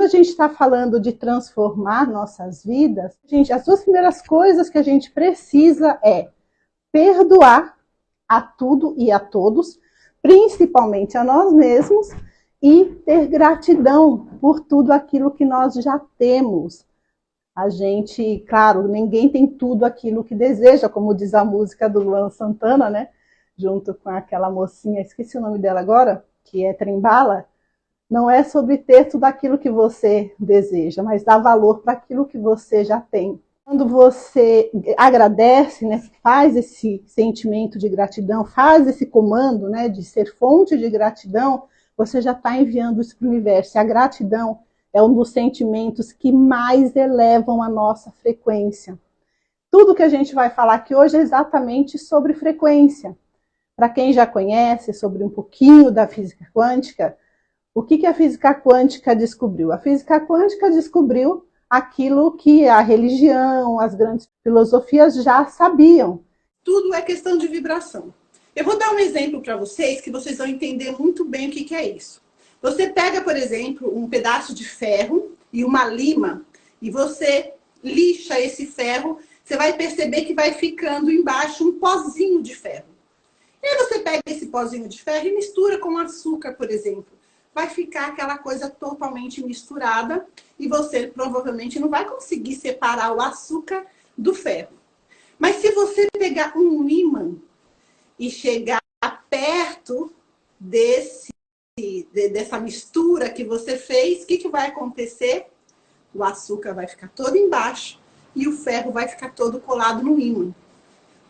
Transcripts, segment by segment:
a gente está falando de transformar nossas vidas, as duas primeiras coisas que a gente precisa é perdoar a tudo e a todos, principalmente a nós mesmos, e ter gratidão por tudo aquilo que nós já temos. A gente, claro, ninguém tem tudo aquilo que deseja, como diz a música do Luan Santana, né? Junto com aquela mocinha, esqueci o nome dela agora, que é Trembala. Não é sobre ter tudo aquilo que você deseja, mas dar valor para aquilo que você já tem. Quando você agradece, né, faz esse sentimento de gratidão, faz esse comando, né, de ser fonte de gratidão, você já está enviando isso para o universo. E a gratidão é um dos sentimentos que mais elevam a nossa frequência. Tudo que a gente vai falar aqui hoje é exatamente sobre frequência. Para quem já conhece sobre um pouquinho da física quântica, o que a física quântica descobriu? A física quântica descobriu aquilo que a religião, as grandes filosofias já sabiam. Tudo é questão de vibração. Eu vou dar um exemplo para vocês, que vocês vão entender muito bem o que é isso. Você pega, por exemplo, um pedaço de ferro e uma lima, e você lixa esse ferro, você vai perceber que vai ficando embaixo um pozinho de ferro. E aí você pega esse pozinho de ferro e mistura com açúcar, por exemplo. Vai ficar aquela coisa totalmente misturada e você provavelmente não vai conseguir separar o açúcar do ferro. Mas se você pegar um ímã e chegar perto dessa mistura que você fez, o que vai acontecer? O açúcar vai ficar todo embaixo e o ferro vai ficar todo colado no ímã.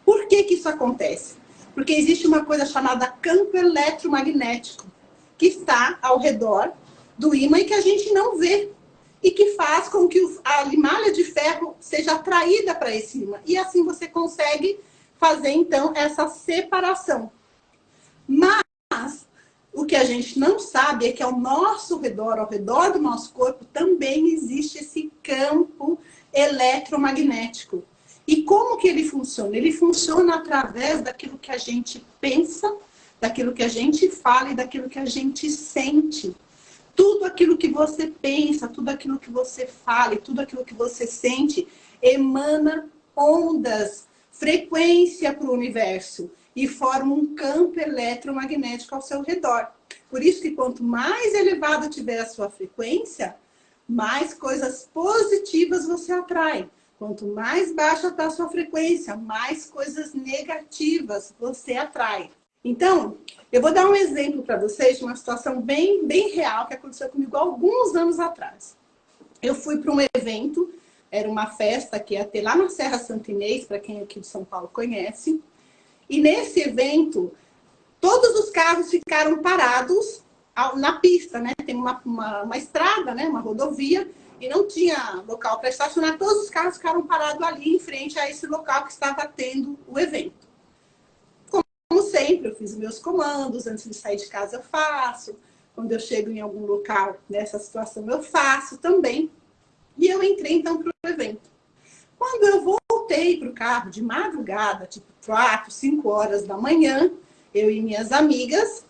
Por que isso acontece? Porque existe uma coisa chamada campo eletromagnético, que está ao redor do ímã e que a gente não vê. E que faz com que a limalha de ferro seja atraída para esse ímã. E assim você consegue fazer, então, essa separação. Mas o que a gente não sabe é que ao nosso redor, ao redor do nosso corpo, também existe esse campo eletromagnético. E como que ele funciona? Ele funciona através daquilo que a gente pensa, daquilo que a gente fala e daquilo que a gente sente. Tudo aquilo que você pensa, tudo aquilo que você fala e tudo aquilo que você sente emana ondas, frequência para o universo e forma um campo eletromagnético ao seu redor. Por isso que quanto mais elevado tiver a sua frequência, mais coisas positivas você atrai. Quanto mais baixa está a sua frequência, mais coisas negativas você atrai. Então, eu vou dar um exemplo para vocês de uma situação bem real que aconteceu comigo há alguns anos atrás. Eu fui para um evento, era uma festa que ia ter lá na Serra Santa Inês, para quem aqui de São Paulo conhece. E nesse evento, todos os carros ficaram parados na pista, né? Tem uma estrada, né? Uma rodovia, e não tinha local para estacionar. Todos os carros ficaram parados ali em frente a esse local que estava tendo o evento. Como sempre, eu fiz meus comandos, antes de sair de casa eu faço, quando eu chego em algum local nessa situação eu faço também. E eu entrei então para o evento. Quando eu voltei para o carro de madrugada, tipo 4, 5 horas da manhã, eu e minhas amigas,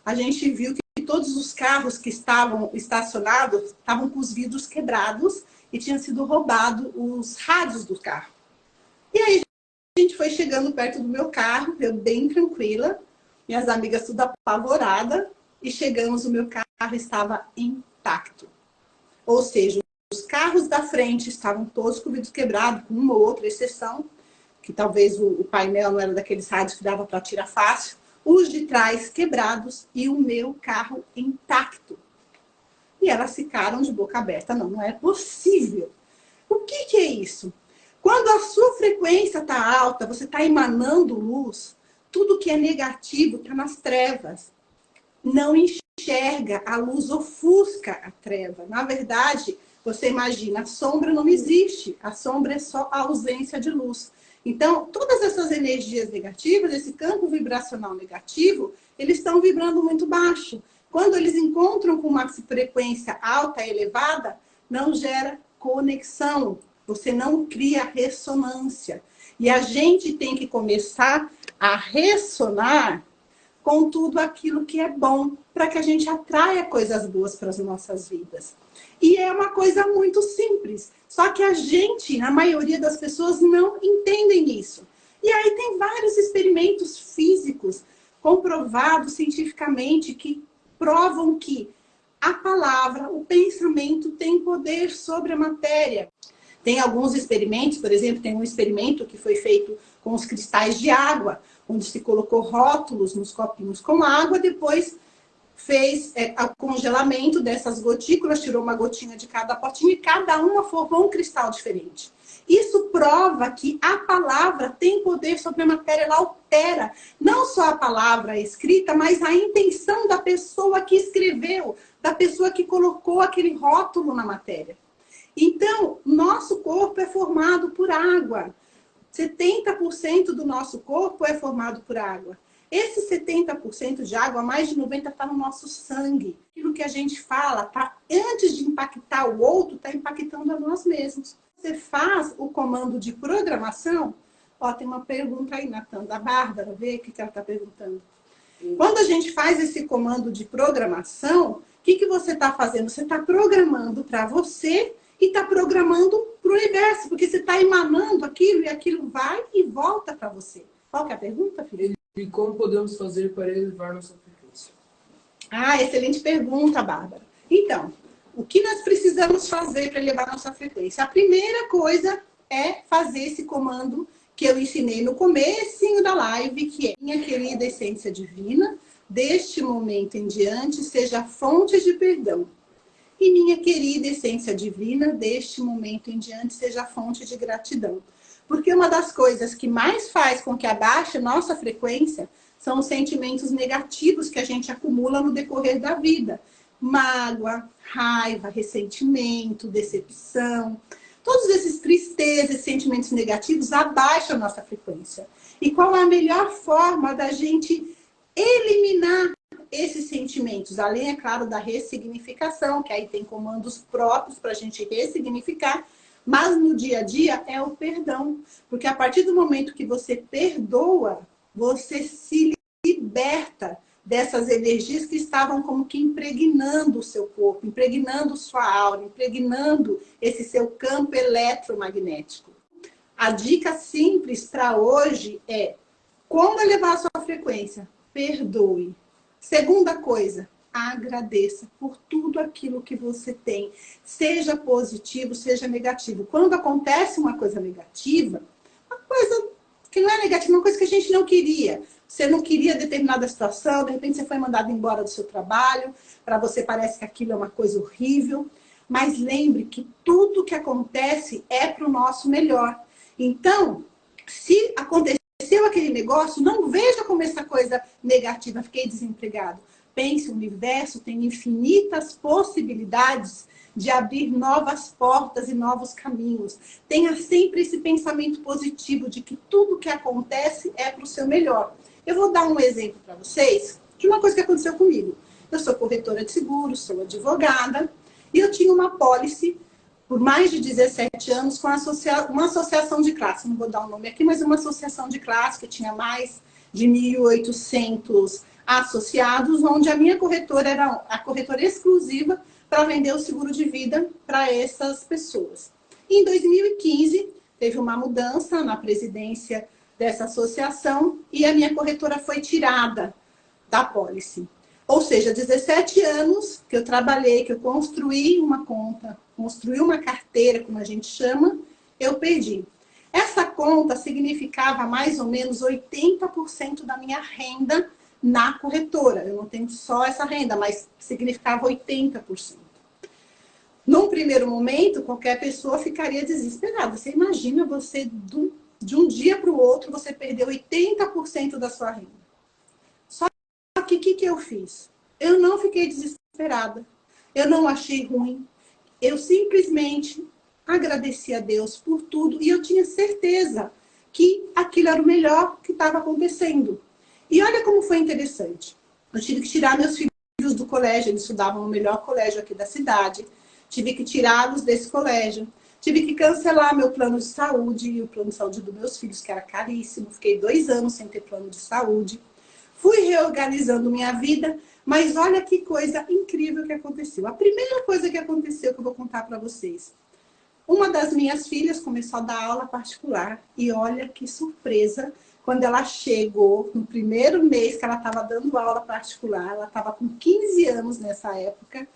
a gente viu que todos os carros que estavam estacionados estavam com os vidros quebrados e tinham sido roubados os rádios do carro. E aí a gente foi chegando perto do meu carro, eu bem tranquila, minhas amigas tudo apavoradas, e chegamos, o meu carro estava intacto. Ou seja, os carros da frente estavam todos com o vidro quebrado, com uma ou outra exceção, que talvez o painel não era daqueles rádios que dava para tirar fácil, os de trás quebrados e o meu carro intacto. E elas ficaram de boca aberta. Não é possível. O que é isso? Quando a sua frequência está alta, você está emanando luz, tudo que é negativo está nas trevas. Não enxerga, a luz ofusca a treva. Na verdade, você imagina, a sombra não existe. A sombra é só a ausência de luz. Então, todas essas energias negativas, esse campo vibracional negativo, eles estão vibrando muito baixo. Quando eles encontram com uma frequência alta, elevada, não gera conexão. Você não cria ressonância. E a gente tem que começar a ressonar com tudo aquilo que é bom, para que a gente atraia coisas boas para as nossas vidas. E é uma coisa muito simples. Só que a gente, a maioria das pessoas, não entendem isso. E aí tem vários experimentos físicos comprovados cientificamente que provam que a palavra, o pensamento tem poder sobre a matéria. Tem alguns experimentos, por exemplo, tem um experimento que foi feito com os cristais de água, onde se colocou rótulos nos copinhos com água, depois fez o congelamento dessas gotículas, tirou uma gotinha de cada potinho e cada uma formou um cristal diferente. Isso prova que a palavra tem poder sobre a matéria, ela altera não só a palavra escrita, mas a intenção da pessoa que escreveu, da pessoa que colocou aquele rótulo na matéria. Então, nosso corpo é formado por água. 70% do nosso corpo é formado por água. Esse 70% de água, mais de 90% está no nosso sangue. Aquilo que a gente fala, tá, antes de impactar o outro, está impactando a nós mesmos. Você faz o comando de programação. Ó, tem uma pergunta aí, Natan, da Bárbara, vê o que ela está perguntando. Quando a gente faz esse comando de programação, o que você está fazendo? Você está programando para você e está programando para o universo, porque você está emanando aquilo e aquilo vai e volta para você. Qual que é a pergunta, filho? E como podemos fazer para elevar nossa frequência? Ah, excelente pergunta, Bárbara. Então, o que nós precisamos fazer para elevar nossa frequência? A primeira coisa é fazer esse comando que eu ensinei no comecinho da live, que é: minha querida essência divina, deste momento em diante, seja fonte de perdão. E minha querida essência divina, deste momento em diante, seja fonte de gratidão. Porque uma das coisas que mais faz com que abaixe nossa frequência são os sentimentos negativos que a gente acumula no decorrer da vida. Mágoa, raiva, ressentimento, decepção. Todos esses tristezas, esses sentimentos negativos abaixam a nossa frequência. E qual é a melhor forma da gente eliminar esses sentimentos? Além, é claro, da ressignificação, que aí tem comandos próprios para a gente ressignificar. Mas no dia a dia é o perdão. Porque a partir do momento que você perdoa, você se liberta dessas energias que estavam como que impregnando o seu corpo, impregnando sua aura, impregnando esse seu campo eletromagnético. A dica simples para hoje é: como elevar a sua frequência? Perdoe. Segunda coisa, agradeça por tudo aquilo que você tem. Seja positivo, seja negativo. Quando acontece uma coisa negativa, uma coisa que não é negativa, uma coisa que a gente não queria. Você não queria determinada situação, de repente você foi mandado embora do seu trabalho, para você parece que aquilo é uma coisa horrível. Mas lembre que tudo que acontece é para o nosso melhor. Então, se aconteceu aquele negócio, não veja como essa coisa negativa, fiquei desempregado. Pense, o universo tem infinitas possibilidades de abrir novas portas e novos caminhos. Tenha sempre esse pensamento positivo de que tudo que acontece é para o seu melhor. Eu vou dar um exemplo para vocês de uma coisa que aconteceu comigo. Eu sou corretora de seguros, sou advogada, e eu tinha uma pólice por mais de 17 anos com uma associação de classe. Não vou dar o nome aqui, mas uma associação de classe que tinha mais de 1.800 associados, onde a minha corretora era a corretora exclusiva para vender o seguro de vida para essas pessoas. Em 2015, teve uma mudança na presidência dessa associação e a minha corretora foi tirada da pólice. Ou seja, 17 anos que eu trabalhei, que eu construí uma conta, construí uma carteira, como a gente chama, eu perdi. Essa conta significava mais ou menos 80% da minha renda na corretora. Eu não tenho só essa renda, mas significava 80%. Num primeiro momento, qualquer pessoa ficaria desesperada. Você imagina você, de um dia para o outro, você perder 80% da sua renda. Só que o que eu fiz? Eu não fiquei desesperada. Eu não achei ruim. Eu simplesmente agradeci a Deus por tudo. E eu tinha certeza que aquilo era o melhor que estava acontecendo. E olha como foi interessante. Eu tive que tirar meus filhos do colégio. Eles estudavam no melhor colégio aqui da cidade. Tive que tirá-los desse colégio. Tive que cancelar meu plano de saúde e o plano de saúde dos meus filhos, que era caríssimo. Fiquei 2 anos sem ter plano de saúde. Fui reorganizando minha vida, Mas olha que coisa incrível que aconteceu. A primeira coisa que aconteceu que eu vou contar para vocês. Uma das minhas filhas começou a dar aula particular e olha que surpresa, quando ela chegou, no primeiro mês que ela estava dando aula particular, ela estava com 15 anos nessa época,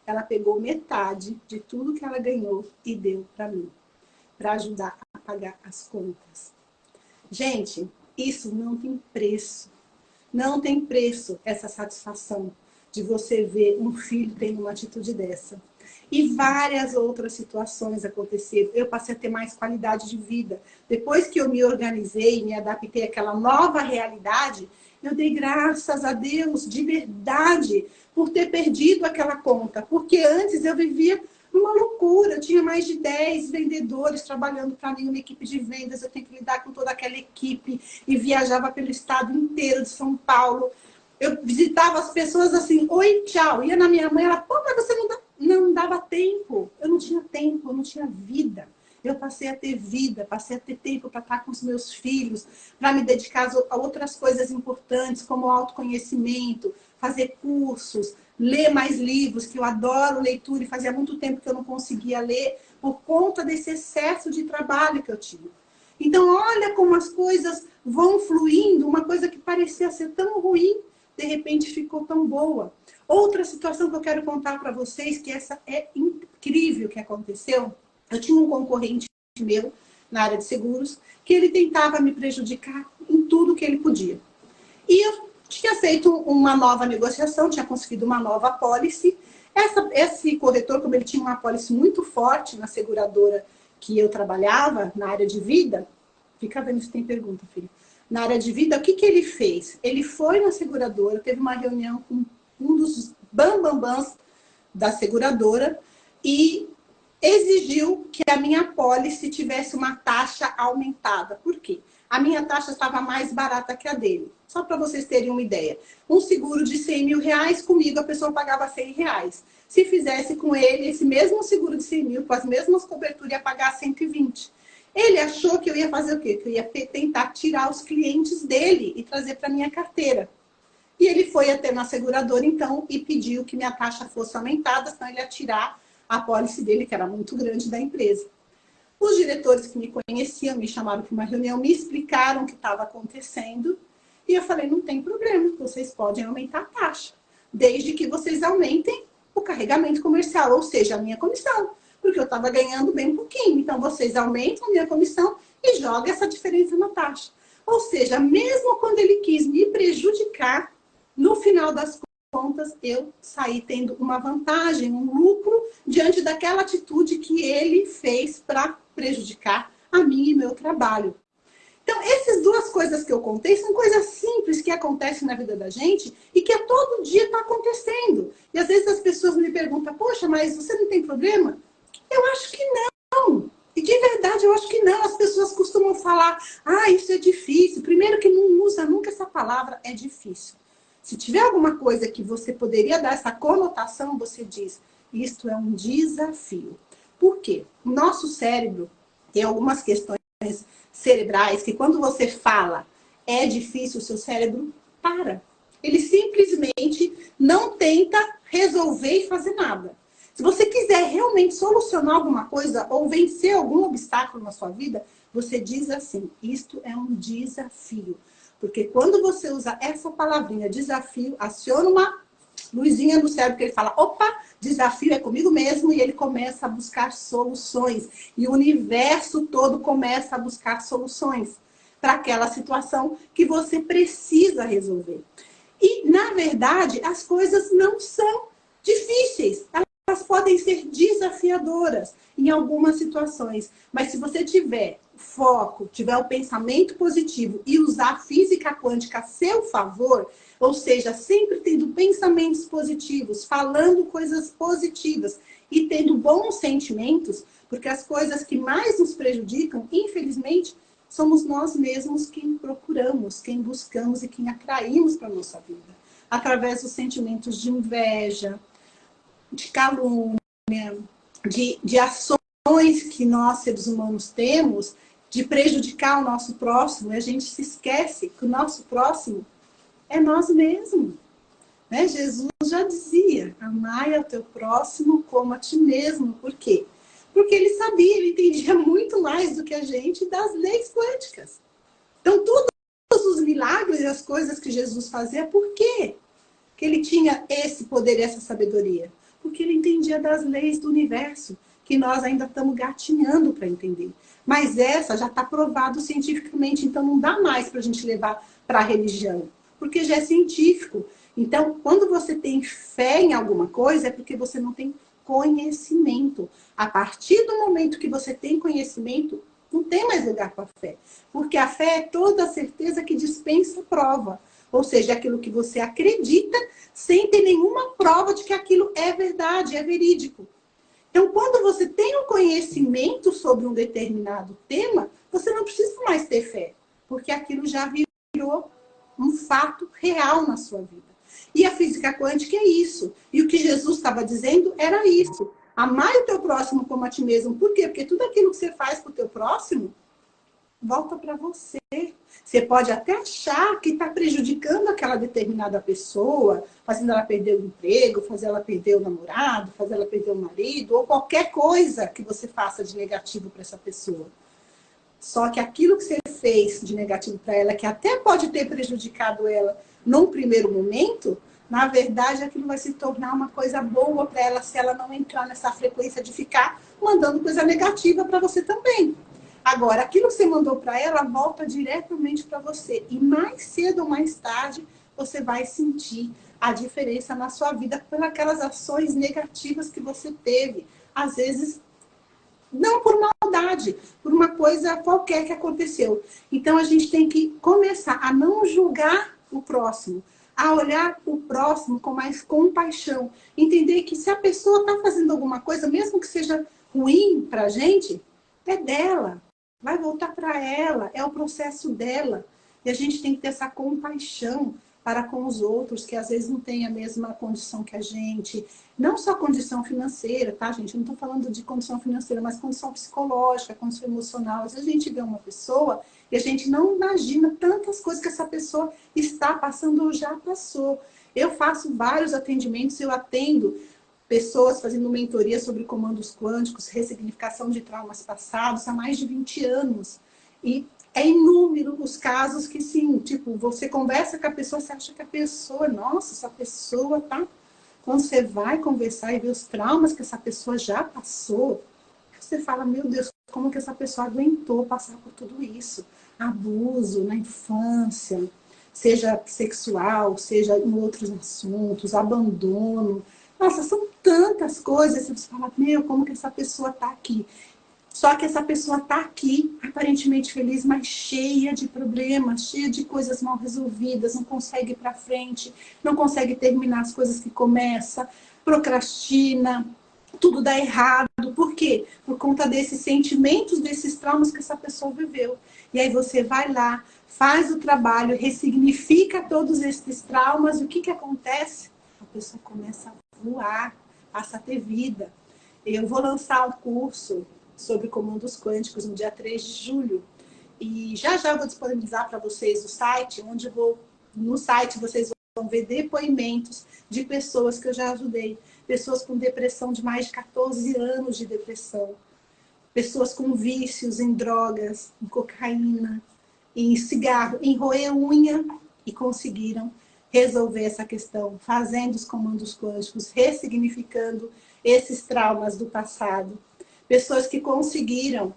ela pegou metade de tudo que ela ganhou e deu para mim, para ajudar a pagar as contas. Gente, isso não tem preço. Não tem preço essa satisfação de você ver um filho tendo uma atitude dessa. E várias outras situações aconteceram. Eu passei a ter mais qualidade de vida. Depois que eu me organizei, me adaptei àquela nova realidade, eu dei graças a Deus de verdade por ter perdido aquela conta. Porque antes eu vivia uma loucura. Eu tinha mais de 10 vendedores trabalhando para mim, uma equipe de vendas. Eu tenho que lidar com toda aquela equipe e viajava pelo estado inteiro de São Paulo. Eu visitava as pessoas assim, oi, tchau. Ia na minha mãe, ela, pô, mas você não dava tempo. Eu não tinha tempo, eu não tinha vida. Eu passei a ter vida, passei a ter tempo para estar com os meus filhos, para me dedicar a outras coisas importantes, como autoconhecimento, fazer cursos, ler mais livros, que eu adoro leitura e fazia muito tempo que eu não conseguia ler por conta desse excesso de trabalho que eu tinha. Então, olha como as coisas vão fluindo, uma coisa que parecia ser tão ruim, de repente ficou tão boa. Outra situação que eu quero contar para vocês, que essa é incrível que aconteceu. Eu tinha um concorrente meu na área de seguros, que ele tentava me prejudicar em tudo que ele podia. E eu tinha feito uma nova negociação, tinha conseguido uma nova policy. Esse corretor, como ele tinha uma policy muito forte na seguradora que eu trabalhava, na área de vida, fica vendo se tem pergunta, filho. Na área de vida, o que ele fez? Ele foi na seguradora, teve uma reunião com um dos bambambãs da seguradora e exigiu que a minha pólice tivesse uma taxa aumentada. Por quê? A minha taxa estava mais barata que a dele. Só para vocês terem uma ideia. Um seguro de 100 mil reais, comigo a pessoa pagava 100 reais. Se fizesse com ele, esse mesmo seguro de 100 mil, com as mesmas coberturas, ia pagar 120. Ele achou que eu ia fazer o quê? Que eu ia tentar tirar os clientes dele e trazer para minha carteira. E ele foi até na seguradora, então, e pediu que minha taxa fosse aumentada, senão ele ia tirar a pólice dele, que era muito grande, da empresa. Os diretores que me conheciam me chamaram para uma reunião, me explicaram o que estava acontecendo. E eu falei, não tem problema, vocês podem aumentar a taxa, desde que vocês aumentem o carregamento comercial, ou seja, a minha comissão. Porque eu estava ganhando bem pouquinho. Então, vocês aumentam a minha comissão e jogam essa diferença na taxa. Ou seja, mesmo quando ele quis me prejudicar, no final das contas, eu saí tendo uma vantagem, um lucro, diante daquela atitude que ele fez para prejudicar a mim e meu trabalho. Então, essas duas coisas que eu contei são coisas simples que acontecem na vida da gente e que a todo dia está acontecendo. E às vezes as pessoas me perguntam, poxa, mas você não tem problema? Eu acho que não. E de verdade, eu acho que não. As pessoas costumam falar, isso é difícil. Primeiro que não usa nunca essa palavra, é difícil. Se tiver alguma coisa que você poderia dar essa conotação, você diz, isto é um desafio. Por quê? O nosso cérebro tem algumas questões cerebrais que quando você fala é difícil, o seu cérebro para. Ele simplesmente não tenta resolver e fazer nada. Se você quiser realmente solucionar alguma coisa ou vencer algum obstáculo na sua vida, você diz assim, isto é um desafio. Porque quando você usa essa palavrinha, desafio, aciona uma luzinha no cérebro que ele fala, opa, desafio é comigo mesmo, e ele começa a buscar soluções. E o universo todo começa a buscar soluções para aquela situação que você precisa resolver. E, na verdade, as coisas não são difíceis. Elas podem ser desafiadoras em algumas situações. Mas se você tiver foco, tiver o pensamento positivo e usar a física quântica a seu favor, ou seja, sempre tendo pensamentos positivos, falando coisas positivas e tendo bons sentimentos, porque as coisas que mais nos prejudicam, infelizmente, somos nós mesmos quem procuramos, quem buscamos e quem atraímos para a nossa vida. Através dos sentimentos de inveja, de calúnia, de ações que nós, seres humanos, temos, de prejudicar o nosso próximo, e a gente se esquece que o nosso próximo é nós mesmos. né? Jesus já dizia, amai ao teu próximo como a ti mesmo. Por quê? Porque ele sabia, ele entendia muito mais do que a gente das leis quânticas. Então, todos os milagres e as coisas que Jesus fazia, por quê que ele tinha esse poder e essa sabedoria? Porque ele entendia das leis do universo, que nós ainda estamos gatinhando para entender. Mas essa já está provado cientificamente, então não dá mais para a gente levar para a religião, porque já é científico. Então, quando você tem fé em alguma coisa, é porque você não tem conhecimento. A partir do momento que você tem conhecimento, não tem mais lugar para a fé. Porque a fé é toda a certeza que dispensa prova. Ou seja, aquilo que você acredita sem ter nenhuma prova de que aquilo é verdade, é verídico. Então, quando você tem um conhecimento sobre um determinado tema, você não precisa mais ter fé. Porque aquilo já virou um fato real na sua vida. E a física quântica é isso. E o que Jesus estava dizendo era isso. Amar o teu próximo como a ti mesmo. Por quê? Porque tudo aquilo que você faz para o teu próximo volta para você. Você pode até achar que está prejudicando aquela determinada pessoa, fazendo ela perder o emprego, fazer ela perder o namorado, fazer ela perder o marido, ou qualquer coisa que você faça de negativo para essa pessoa. Só que aquilo que você fez de negativo para ela, que até pode ter prejudicado ela num primeiro momento, na verdade aquilo vai se tornar uma coisa boa para ela se ela não entrar nessa frequência de ficar mandando coisa negativa para você também. Agora, aquilo que você mandou para ela volta diretamente para você. E mais cedo ou mais tarde, você vai sentir a diferença na sua vida por aquelas ações negativas que você teve. Às vezes, não por maldade, por uma coisa qualquer que aconteceu. Então, a gente tem que começar a não julgar o próximo, a olhar o próximo com mais compaixão. Entender que se a pessoa está fazendo alguma coisa, mesmo que seja ruim para a gente, é dela. Vai voltar para ela, é o processo dela. E a gente tem que ter essa compaixão para com os outros, que às vezes não têm a mesma condição que a gente. Não só condição financeira, tá, gente? Eu não estou falando de condição financeira, mas condição psicológica, condição emocional. Às vezes a gente vê uma pessoa e a gente não imagina tantas coisas que essa pessoa está passando ou já passou. Eu faço vários atendimentos, eu atendo pessoas fazendo mentoria sobre comandos quânticos, ressignificação de traumas passados há mais de 20 anos. E é inúmero os casos que, sim, tipo, você conversa com a pessoa, você acha que a pessoa, nossa, essa pessoa tá... Quando você vai conversar e ver os traumas que essa pessoa já passou, você fala, meu Deus, como que essa pessoa aguentou passar por tudo isso? Abuso na infância, seja sexual, seja em outros assuntos, abandono. Nossa, são tantas coisas. Você fala, meu, como que essa pessoa está aqui? Só que essa pessoa está aqui, aparentemente feliz, mas cheia de problemas, cheia de coisas mal resolvidas, não consegue ir para frente, não consegue terminar as coisas que começa, procrastina, tudo dá errado. Por quê? Por conta desses sentimentos, desses traumas que essa pessoa viveu. E aí você vai lá, faz o trabalho, ressignifica todos esses traumas, e o que que acontece? A pessoa começa a voar, passa a ter vida. Eu vou lançar um curso sobre comandos quânticos no dia 3 de julho. E já já eu vou disponibilizar para vocês o site, onde no site vocês vão ver depoimentos de pessoas que eu já ajudei. Pessoas com depressão de mais de 14 anos de depressão. Pessoas com vícios em drogas, em cocaína, em cigarro, em roer unha, e conseguiram resolver essa questão, fazendo os comandos quânticos, ressignificando esses traumas do passado. Pessoas que conseguiram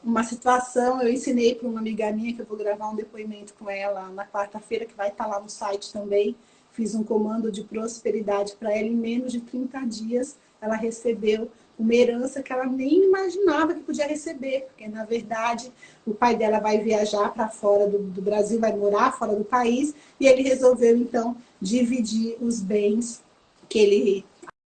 uma situação, eu ensinei para uma amiga minha, que eu vou gravar um depoimento com ela na quarta-feira, que vai estar lá no site também. Fiz um comando de prosperidade para ela, em menos de 30 dias ela recebeu uma herança que ela nem imaginava que podia receber, porque na verdade o pai dela vai viajar para fora do Brasil, vai morar fora do país, e ele resolveu então dividir os bens que ele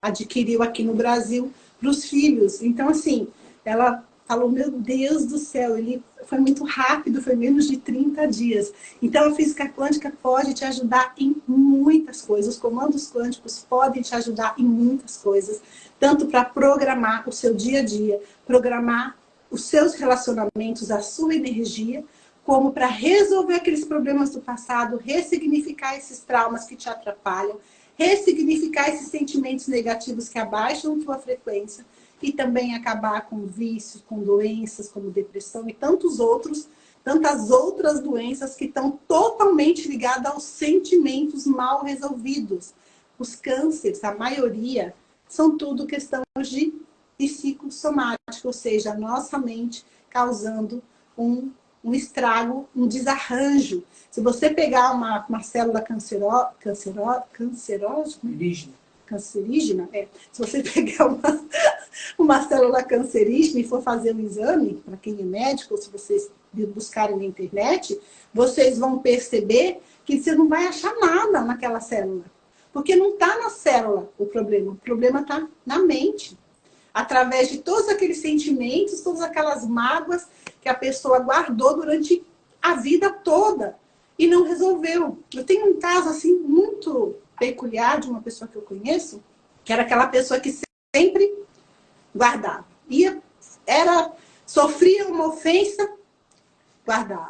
adquiriu aqui no Brasil para os filhos. Então assim, ela falou, meu Deus do céu, ele foi muito rápido, foi menos de 30 dias. Então a física quântica pode te ajudar em muitas coisas, os comandos quânticos podem te ajudar em muitas coisas, tanto para programar o seu dia a dia, programar os seus relacionamentos, a sua energia, como para resolver aqueles problemas do passado, ressignificar esses traumas que te atrapalham, ressignificar esses sentimentos negativos que abaixam tua frequência e também acabar com vícios, com doenças como depressão e tantas outras doenças que estão totalmente ligadas aos sentimentos mal resolvidos. Os cânceres, a maioria, são tudo questões de psicossomático, ou seja, a nossa mente causando um estrago, um desarranjo. Se você pegar uma célula cancerígena, se você pegar uma célula cancerígena e for fazer um exame, para quem é médico, ou se vocês buscarem na internet, vocês vão perceber que você não vai achar nada naquela célula. Porque não está na célula o problema está na mente. Através de todos aqueles sentimentos, todas aquelas mágoas que a pessoa guardou durante a vida toda e não resolveu. Eu tenho um caso assim muito peculiar de uma pessoa que eu conheço, que era aquela pessoa que sempre guardava. Sofria uma ofensa, guardava.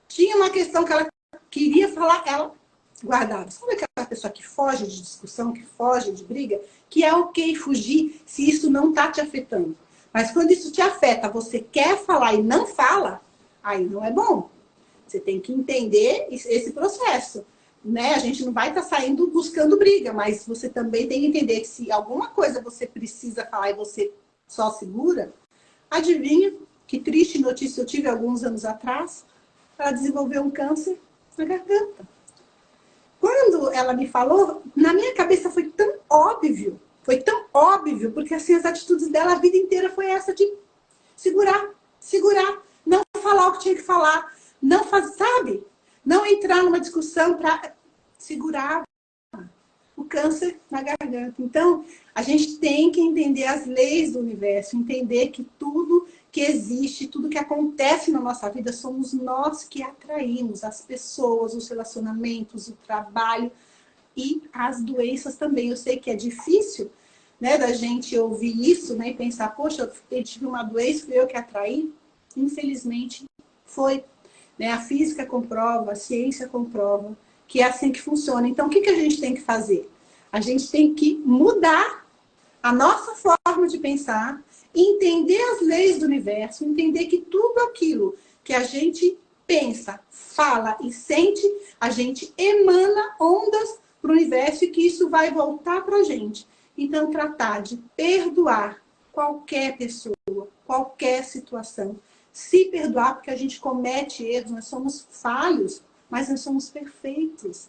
Tinha uma questão que ela queria falar, ela guardava. Sabe aquela pessoa que foge de discussão, que foge de briga? Que é ok fugir se isso não está te afetando. Mas quando isso te afeta, você quer falar e não fala, aí não é bom. Você tem que entender esse processo. Né? A gente não vai estar saindo buscando briga, mas você também tem que entender que se alguma coisa você precisa falar e você só segura, adivinha que triste notícia eu tive alguns anos atrás, ela desenvolveu um câncer na garganta. Quando ela me falou, na minha cabeça foi tão óbvio, porque assim, as atitudes dela a vida inteira foi essa de segurar, não falar o que tinha que falar, não fazer, sabe? Não entrar numa discussão para segurar o câncer na garganta. Então, a gente tem que entender as leis do universo, entender que tudo que existe, tudo que acontece na nossa vida, somos nós que atraímos as pessoas, os relacionamentos, o trabalho e as doenças também. Eu sei que é difícil, né, da gente ouvir isso, né, e pensar, poxa, eu tive uma doença, fui eu que atraí. Infelizmente, foi. Né? A física comprova, a ciência comprova que é assim que funciona. Então, o que a gente tem que fazer? A gente tem que mudar a nossa forma de pensar, entender as leis do universo, entender que tudo aquilo que a gente pensa, fala e sente, a gente emana ondas para o universo e que isso vai voltar para a gente. Então, tratar de perdoar qualquer pessoa, qualquer situação, se perdoar, porque a gente comete erros, nós somos falhos, mas nós somos perfeitos.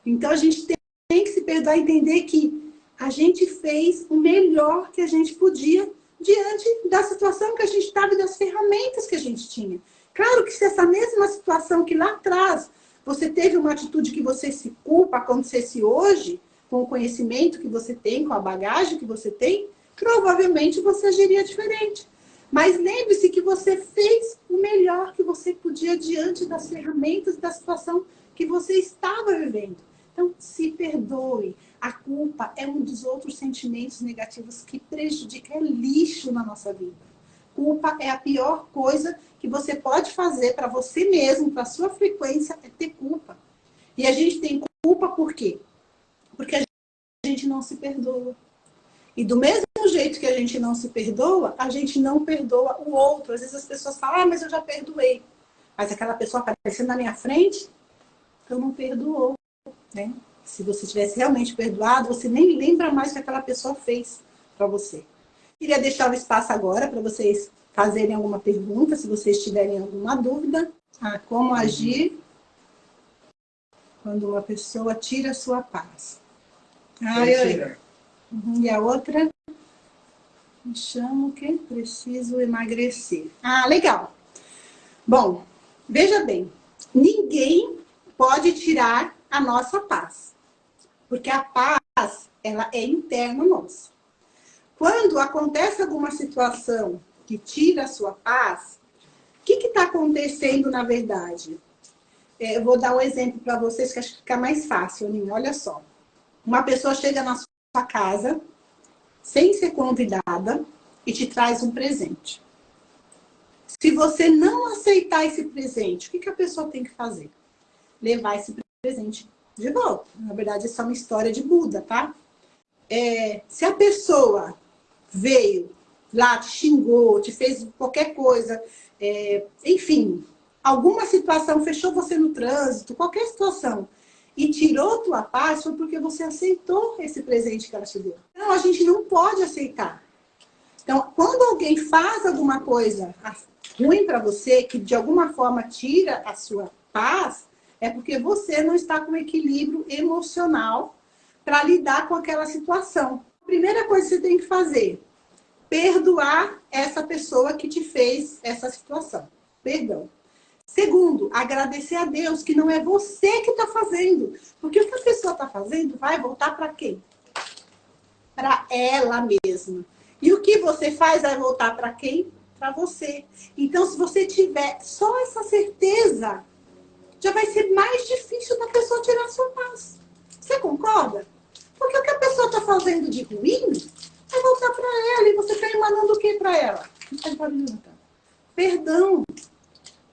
Então, a gente tem que se perdoar e entender que a gente fez o melhor que a gente podia diante da situação que a gente estava e das ferramentas que a gente tinha. Claro que se essa mesma situação que lá atrás você teve uma atitude que você se culpa acontecesse hoje, com o conhecimento que você tem, com a bagagem que você tem, provavelmente você agiria diferente. Mas lembre-se que você fez o melhor que você podia diante das ferramentas da situação que você estava vivendo. Então, se perdoe. A culpa é um dos outros sentimentos negativos que prejudica, é lixo na nossa vida. Culpa é a pior coisa que você pode fazer para você mesmo, para a sua frequência, é ter culpa. E a gente tem culpa por quê? Porque a gente não se perdoa. E do mesmo jeito que a gente não se perdoa, a gente não perdoa o outro. Às vezes as pessoas falam, mas eu já perdoei. Mas aquela pessoa aparecendo na minha frente, eu não perdoou. Né? Se você tivesse realmente perdoado, você nem lembra mais o que aquela pessoa fez para você. Queria deixar o espaço agora para vocês fazerem alguma pergunta, se vocês tiverem alguma dúvida. Como agir quando uma pessoa tira a sua paz? E a outra? Me chamo que preciso emagrecer. Legal. Bom, veja bem. Ninguém pode tirar a nossa paz. Porque a paz, ela é interna nossa. Quando acontece alguma situação que tira a sua paz, o que está acontecendo na verdade? Eu vou dar um exemplo para vocês que acho que fica mais fácil, Aninha. Olha só. Uma pessoa chega na sua casa, sem ser convidada, e te traz um presente. Se você não aceitar esse presente, o que a pessoa tem que fazer? Levar esse presente de volta. Na verdade, isso é uma história de Buda, tá? Se a pessoa veio lá, te xingou, te fez qualquer coisa, enfim, alguma situação, fechou você no trânsito, qualquer situação, e tirou tua paz, foi porque você aceitou esse presente que ela te deu. Então, a gente não pode aceitar. Então, quando alguém faz alguma coisa ruim para você, que de alguma forma tira a sua paz, é porque você não está com equilíbrio emocional para lidar com aquela situação. A primeira coisa que você tem que fazer, perdoar essa pessoa que te fez essa situação. Perdão. Segundo, agradecer a Deus que não é você que está fazendo. Porque o que a pessoa está fazendo vai voltar para quem? Para ela mesma. E o que você faz vai voltar para quem? Para você. Então, se você tiver só essa certeza, já vai ser mais difícil da pessoa tirar a sua paz. Você concorda? Porque o que a pessoa está fazendo de ruim vai voltar para ela. E você está emanando o que para ela? Perdão,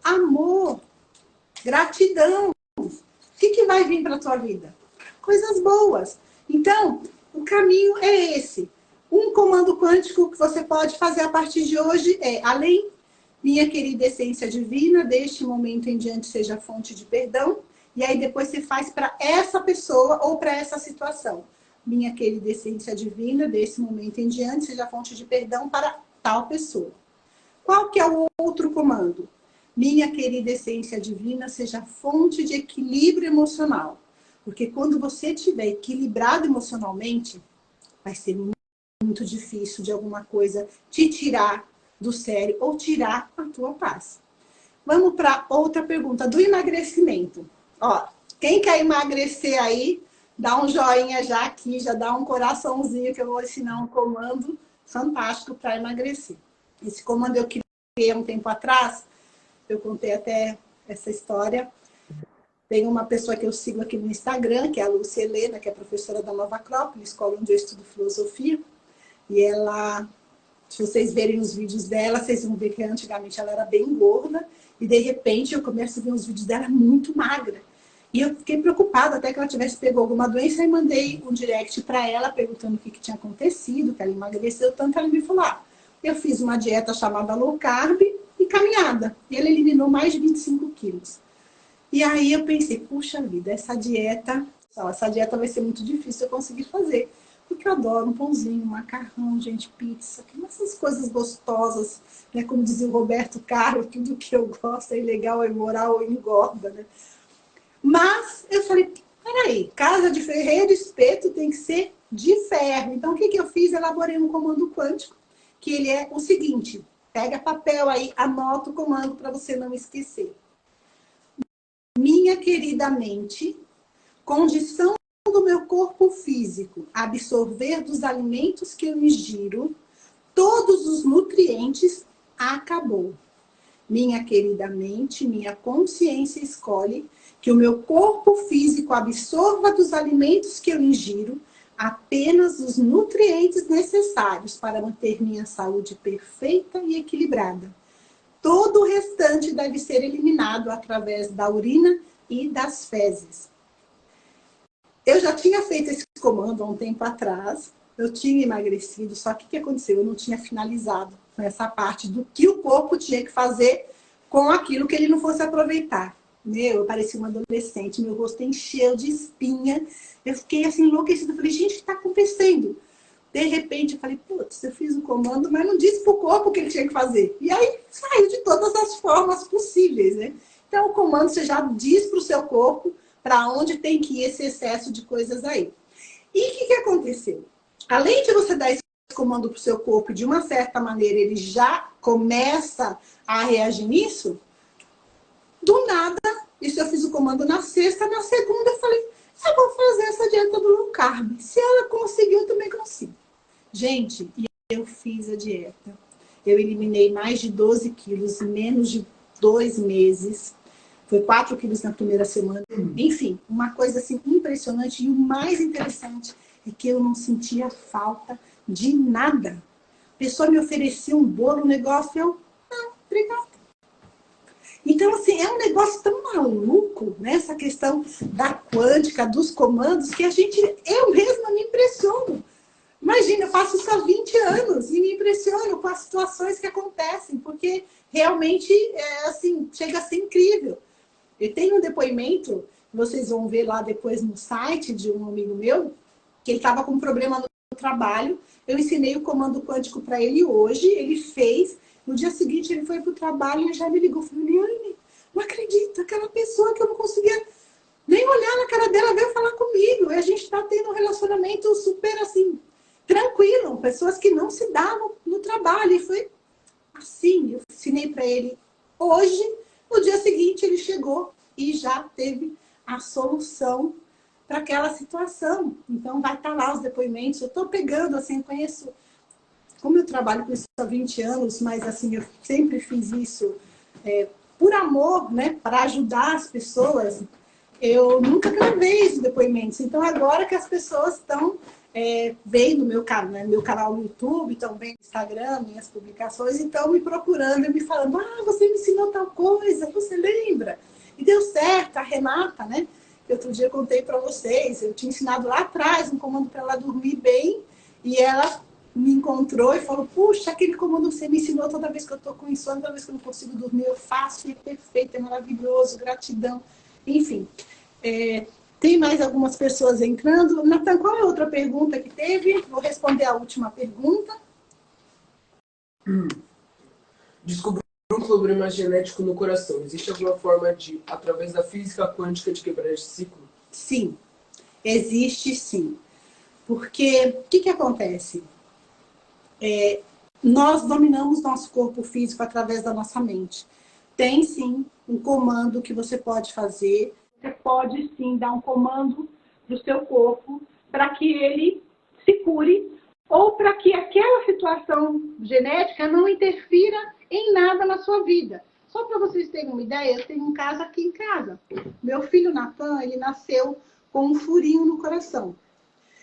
amor, gratidão. O que vai vir para a tua vida? Coisas boas. Então, o caminho é esse. Um comando quântico que você pode fazer a partir de hoje é, além, minha querida essência divina, deste momento em diante seja fonte de perdão. E aí depois você faz para essa pessoa ou para essa situação. Minha querida essência divina, desse momento em diante seja fonte de perdão para tal pessoa. Qual que é o outro comando? Minha querida essência divina seja fonte de equilíbrio emocional. Porque quando você estiver equilibrado emocionalmente, vai ser muito difícil de alguma coisa te tirar do sério ou tirar a tua paz. Vamos para outra pergunta, do emagrecimento. Ó, quem quer emagrecer aí, dá um joinha já aqui, já dá um coraçãozinho que eu vou ensinar um comando fantástico para emagrecer. Esse comando eu criei há um tempo atrás, eu contei até essa história. Tem uma pessoa que eu sigo aqui no Instagram, que é a Lúcia Helena, que é professora da Nova Acrópole, escola onde eu estudo filosofia. E ela, se vocês verem os vídeos dela, vocês vão ver que antigamente ela era bem gorda. E de repente eu começo a ver os vídeos dela muito magra. E eu fiquei preocupada até que ela tivesse pego alguma doença e mandei um direct para ela perguntando o que tinha acontecido, que ela emagreceu tanto. Ela me falou, eu fiz uma dieta chamada low carb e caminhada. E ela eliminou mais de 25 quilos. E aí eu pensei, puxa vida, essa dieta vai ser muito difícil eu conseguir fazer. Porque eu adoro um pãozinho, um macarrão, gente, pizza, essas coisas gostosas, né? Como dizia o Roberto Carlos, tudo que eu gosto é ilegal, é imoral, engorda, né? Mas eu falei, peraí, casa de ferreiro, espeto tem que ser de ferro. Então o que eu fiz? Elaborei um comando quântico, que ele é o seguinte, pega papel aí, anota o comando para você não esquecer. Minha querida mente, condição do meu corpo físico absorver dos alimentos que eu ingiro, todos os nutrientes, acabou. Minha querida mente, minha consciência escolhe que o meu corpo físico absorva dos alimentos que eu ingiro apenas os nutrientes necessários para manter minha saúde perfeita e equilibrada. Todo o restante deve ser eliminado através da urina e das fezes. Eu já tinha feito esse comando há um tempo atrás, eu tinha emagrecido, só que o que aconteceu? Eu não tinha finalizado essa parte do que o corpo tinha que fazer com aquilo que ele não fosse aproveitar. Eu parecia uma adolescente, meu rosto encheu de espinha, eu fiquei assim enlouquecida, falei, gente, o que está acontecendo? De repente eu falei, putz, eu fiz o comando, mas não disse para o corpo o que ele tinha que fazer. E aí saiu de todas as formas possíveis, né? Então o comando você já diz para o seu corpo para onde tem que ir esse excesso de coisas aí. E o que aconteceu? Além de você dar esse comando para o seu corpo, de uma certa maneira ele já começa a reagir nisso, do nada, isso eu fiz o comando na sexta, na segunda eu falei, eu vou fazer essa dieta do low carb. Se ela conseguiu, eu também consigo. Gente, eu fiz a dieta. Eu eliminei mais de 12 quilos em menos de 2 meses. Foi 4 quilos na primeira semana. Enfim, uma coisa assim impressionante. E o mais interessante é que eu não sentia falta de nada. A pessoa me oferecia um bolo, um negócio, eu desempregada. Então, assim, é um negócio tão maluco, né? Essa questão da quântica, dos comandos, que eu mesma me impressiono. Imagina, eu faço isso há 20 anos e me impressiono com as situações que acontecem, porque realmente, assim, chega a ser incrível. Eu tenho um depoimento, vocês vão ver lá depois no site de um amigo meu, que ele estava com um problema no trabalho. Eu ensinei o comando quântico para ele hoje, ele fez. No dia seguinte, ele foi para o trabalho e já me ligou. Falei, Liane, não acredito, aquela pessoa que eu não conseguia nem olhar na cara dela veio falar comigo. E a gente está tendo um relacionamento super, assim, tranquilo. Pessoas que não se davam no trabalho. E foi assim, eu ensinei para ele hoje. No dia seguinte, ele chegou e já teve a solução para aquela situação. Então, vai estar lá os depoimentos. Eu estou pegando, assim, conheço... Como eu trabalho com isso há 20 anos, mas assim, eu sempre fiz isso por amor, né, para ajudar as pessoas, eu nunca gravei os depoimentos. Então, agora que as pessoas estão vendo meu canal no YouTube, estão vendo no Instagram, minhas publicações, e estão me procurando e me falando, você me ensinou tal coisa, você lembra? E deu certo, a Renata, né, que outro dia eu contei para vocês, eu tinha ensinado lá atrás um comando para ela dormir bem, e ela me encontrou e falou, puxa, aquele comando que você me ensinou toda vez que eu estou com insônia, toda vez que eu não consigo dormir, eu faço, e é perfeito, é maravilhoso, gratidão. Enfim, tem mais algumas pessoas entrando. Natan, qual é a outra pergunta que teve? Vou responder a última pergunta. Descobriu um problema genético no coração. Existe alguma forma de, através da física quântica, de quebrar esse ciclo? Sim, existe sim. Porque, o que acontece? Nós dominamos nosso corpo físico através da nossa mente. Tem sim um comando que você pode fazer. Você pode sim dar um comando para o seu corpo para que ele se cure ou para que aquela situação genética não interfira em nada na sua vida. Só para vocês terem uma ideia, eu tenho um caso aqui em casa. Meu filho Natan, ele nasceu com um furinho no coração.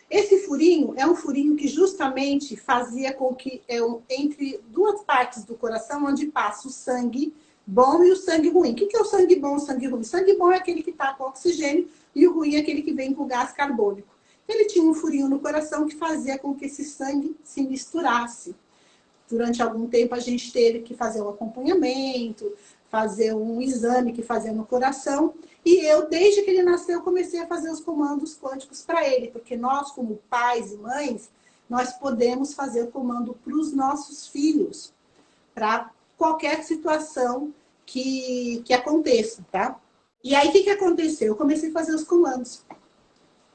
Esse furinho é um furinho que justamente fazia com que, entre duas partes do coração, onde passa o sangue bom e o sangue ruim. O que é o sangue bom e o sangue ruim? O sangue bom é aquele que está com oxigênio e o ruim é aquele que vem com gás carbônico. Ele tinha um furinho no coração que fazia com que esse sangue se misturasse. Durante algum tempo a gente teve que fazer um acompanhamento, fazer um exame que fazia no coração. E eu, desde que ele nasceu, comecei a fazer os comandos quânticos para ele. Porque nós, como pais e mães, nós podemos fazer o comando para os nossos filhos. Para qualquer situação que aconteça, tá? E aí, o que aconteceu? Eu comecei a fazer os comandos.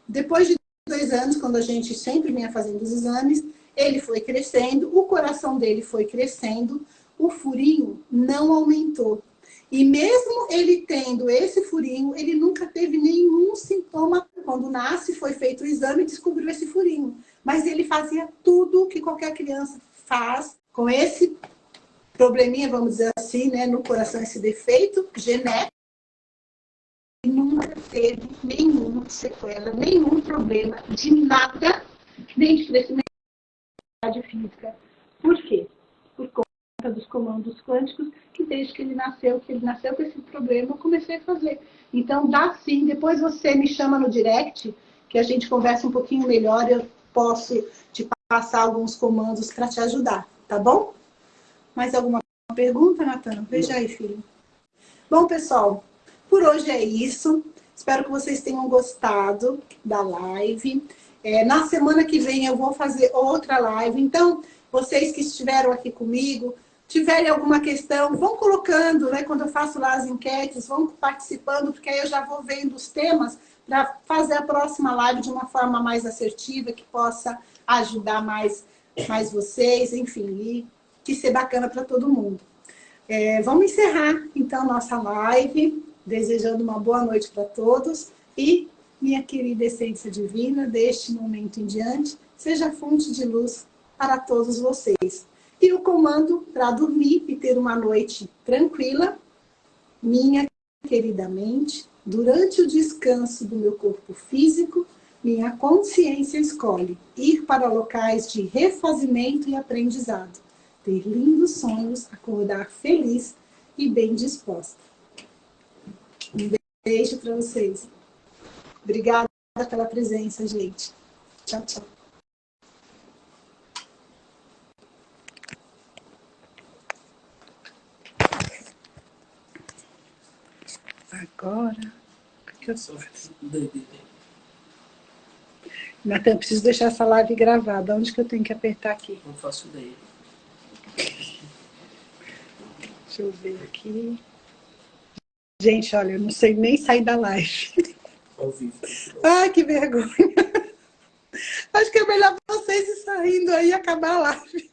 Depois de 2 anos, quando a gente sempre vinha fazendo os exames, ele foi crescendo, o coração dele foi crescendo, o furinho não aumentou. E mesmo ele tendo esse furinho, ele nunca teve nenhum sintoma. Quando nasce, foi feito o exame e descobriu esse furinho. Mas ele fazia tudo que qualquer criança faz com esse probleminha, vamos dizer assim, né, no coração, esse defeito genético. E nunca teve nenhuma sequela, nenhum problema de nada, nem de crescimento física. Por quê? Por conta dos comandos quânticos, que desde que ele nasceu com esse problema, eu comecei a fazer. Então, dá sim. Depois você me chama no direct, que a gente conversa um pouquinho melhor, eu posso te passar alguns comandos para te ajudar, tá bom? Mais alguma pergunta, Natan? Veja aí, filho. Bom, pessoal, por hoje é isso. Espero que vocês tenham gostado da live. Na semana que vem eu vou fazer outra live. Então, vocês que estiveram aqui comigo, tiverem alguma questão, vão colocando, né? Quando eu faço lá as enquetes, vão participando, porque aí eu já vou vendo os temas para fazer a próxima live de uma forma mais assertiva, que possa ajudar mais vocês, enfim, e que ser bacana para todo mundo. Vamos encerrar, então, nossa live, desejando uma boa noite para todos e minha querida essência divina, deste momento em diante, seja fonte de luz para todos vocês. E o comando para dormir e ter uma noite tranquila, minha querida mente, durante o descanso do meu corpo físico, minha consciência escolhe ir para locais de refazimento e aprendizado. ter lindos sonhos, acordar feliz e bem disposta. Um beijo para vocês. Obrigada pela presença, gente. Tchau, tchau. Agora, o que eu faço? Natan, eu preciso deixar essa live gravada. Onde que eu tenho que apertar aqui? Não faço ideia. Deixa eu ver aqui. Gente, olha, eu não sei nem sair da live. Ao vivo. Ai, que vergonha. Acho que é melhor vocês ir saindo aí e acabar a live.